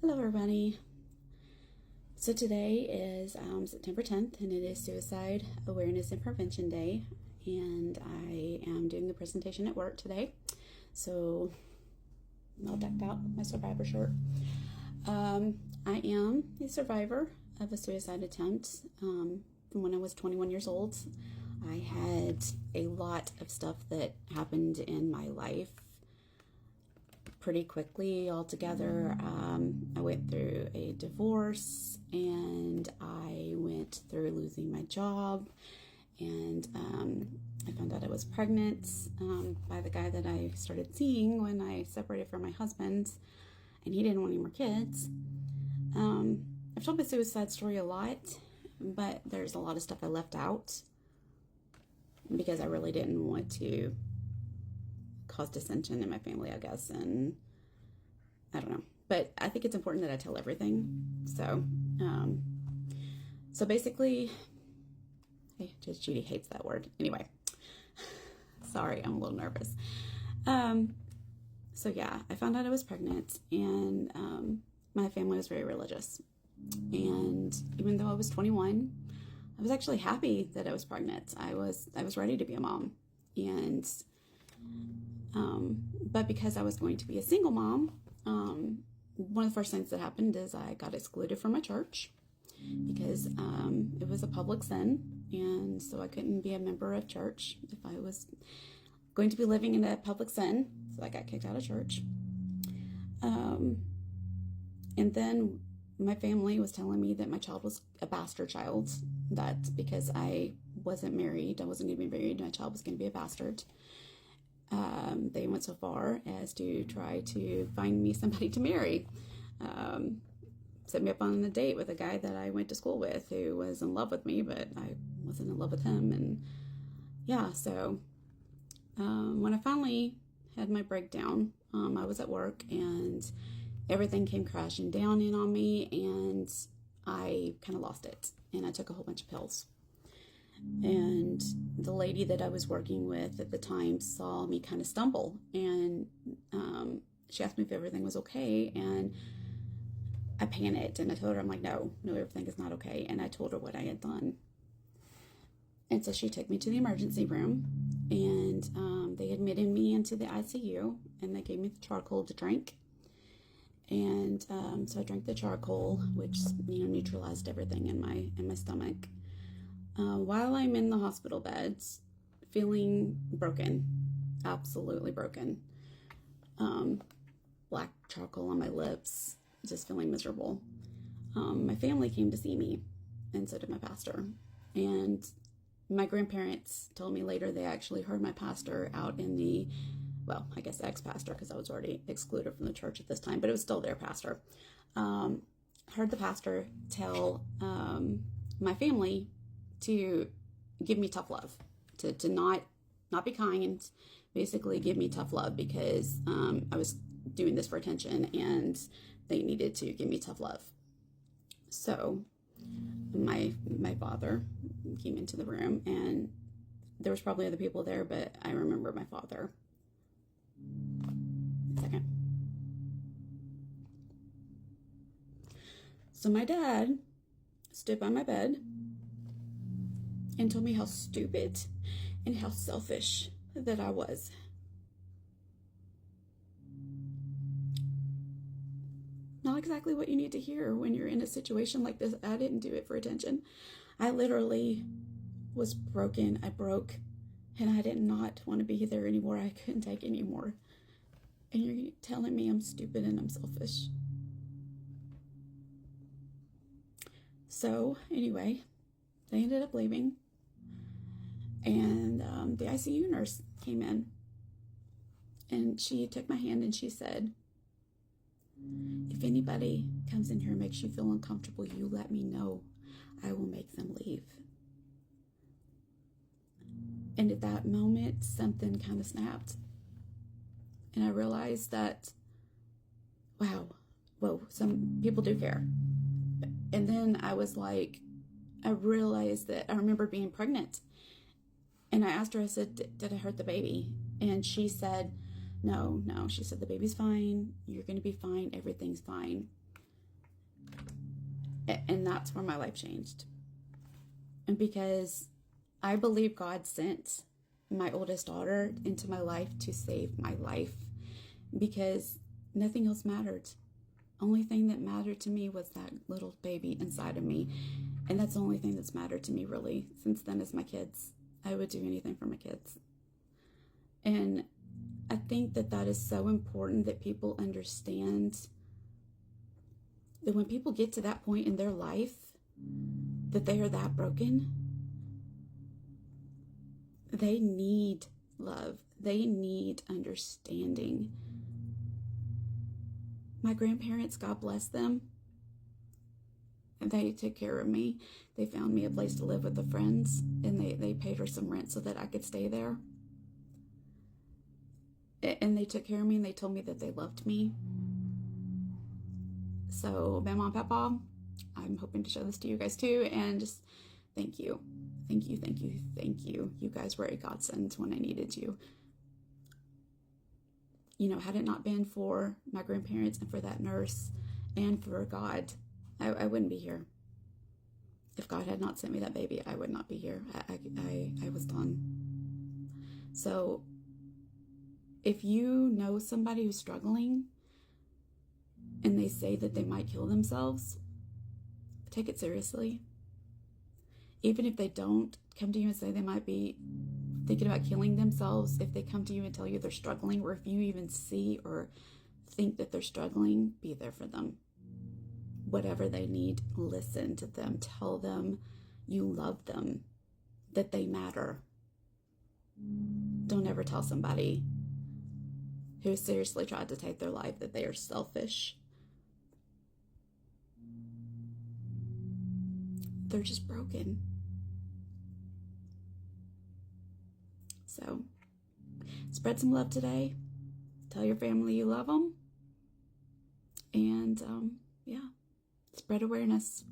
Hello everybody. So today is September 10th and it is Suicide Awareness and Prevention Day, and I am doing a presentation at work today. So I'm all decked out with my survivor shirt. I am a survivor of a suicide attempt from when I was 21 years old. I had a lot of stuff that happened in my life pretty quickly altogether. I went through a divorce, and I went through losing my job, and I found out I was pregnant by the guy that I started seeing when I separated from my husband, and he didn't want any more kids. I've told my suicide story a lot, but there's a lot of stuff I left out because I really didn't want to cause dissension in my family, I guess, and I don't know. But I think it's important that I tell everything. So basically, hey, Judge Judy hates that word. Anyway, sorry, I'm a little nervous. So yeah, I found out I was pregnant, and my family was very religious. And even though I was 21, I was actually happy that I was pregnant. I was ready to be a mom, and but because I was going to be a single mom, one of the first things that happened is I got excluded from my church because it was a public sin, and so I couldn't be a member of church if I was going to be living in a public sin. So I got kicked out of church. And then my family was telling me that my child was a bastard child, that because I wasn't married, I wasn't going to be married, my child was going to be a bastard. They went so far as to try to find me somebody to marry. Set me up on a date with a guy that I went to school with who was in love with me, but I wasn't in love with him. And yeah, so when I finally had my breakdown, I was at work and everything came crashing down in on me, and I kind of lost it, and I took a whole bunch of pills. And the lady that I was working with at the time saw me kind of stumble, and she asked me if everything was okay, and I panicked, and I told her, I'm like, no, everything is not okay. And I told her what I had done. And so she took me to the emergency room, and they admitted me into the ICU, and they gave me the charcoal to drink. And so I drank the charcoal, which neutralized everything in my stomach. While I'm in the hospital beds, feeling broken, absolutely broken, black charcoal on my lips, just feeling miserable. My family came to see me, and so did my pastor. And my grandparents told me later they actually heard my pastor out in the, well, I guess ex-pastor, because I was already excluded from the church at this time, but it was still their pastor. Heard the pastor tell my family to give me tough love, to not be kind, basically give me tough love, because I was doing this for attention and they needed to give me tough love. So my father came into the room, and there was probably other people there, but I remember my father. A second. So my dad stood by my bed and told me how stupid and how selfish that I was. Not exactly what you need to hear when you're in a situation like this. I didn't do it for attention. I literally was broken. I broke, and I did not want to be there anymore. I couldn't take anymore. And you're telling me I'm stupid and I'm selfish. So anyway, they ended up leaving. And the ICU nurse came in, and she took my hand and she said, if anybody comes in here and makes you feel uncomfortable, you let me know. I will make them leave. And at that moment, something kind of snapped. And I realized that, wow, whoa, some people do care. And then I was like, I realized that I remember being pregnant. And I asked her, I said, did I hurt the baby? And she said, no. She said, the baby's fine. You're going to be fine. Everything's fine. And that's where my life changed. And because I believe God sent my oldest daughter into my life to save my life, because nothing else mattered. Only thing that mattered to me was that little baby inside of me. And that's the only thing that's mattered to me really since then is my kids. I would do anything for my kids. And I think that that is so important that people understand that when people get to that point in their life, that they are that broken, they need love. They need understanding. My grandparents, God bless them, they took care of me. They found me a place to live with the friends, and they paid her some rent so that I could stay there. And they took care of me, and they told me that they loved me. So, Mama and Papa, I'm hoping to show this to you guys too, and just thank you. Thank you, thank you, thank you. You guys were a godsend when I needed you. You know, had it not been for my grandparents and for that nurse and for God, I wouldn't be here. If God had not sent me that baby, I would not be here. I was done. So if you know somebody who's struggling and they say that they might kill themselves, take it seriously. Even if they don't come to you and say they might be thinking about killing themselves, if they come to you and tell you they're struggling, or if you even see or think that they're struggling, be there for them. Whatever they need, listen to them. Tell them you love them, that they matter. Don't ever tell somebody who seriously tried to take their life that they are selfish. They're just broken. So, spread some love today. Tell your family you love them. And, yeah, spread awareness.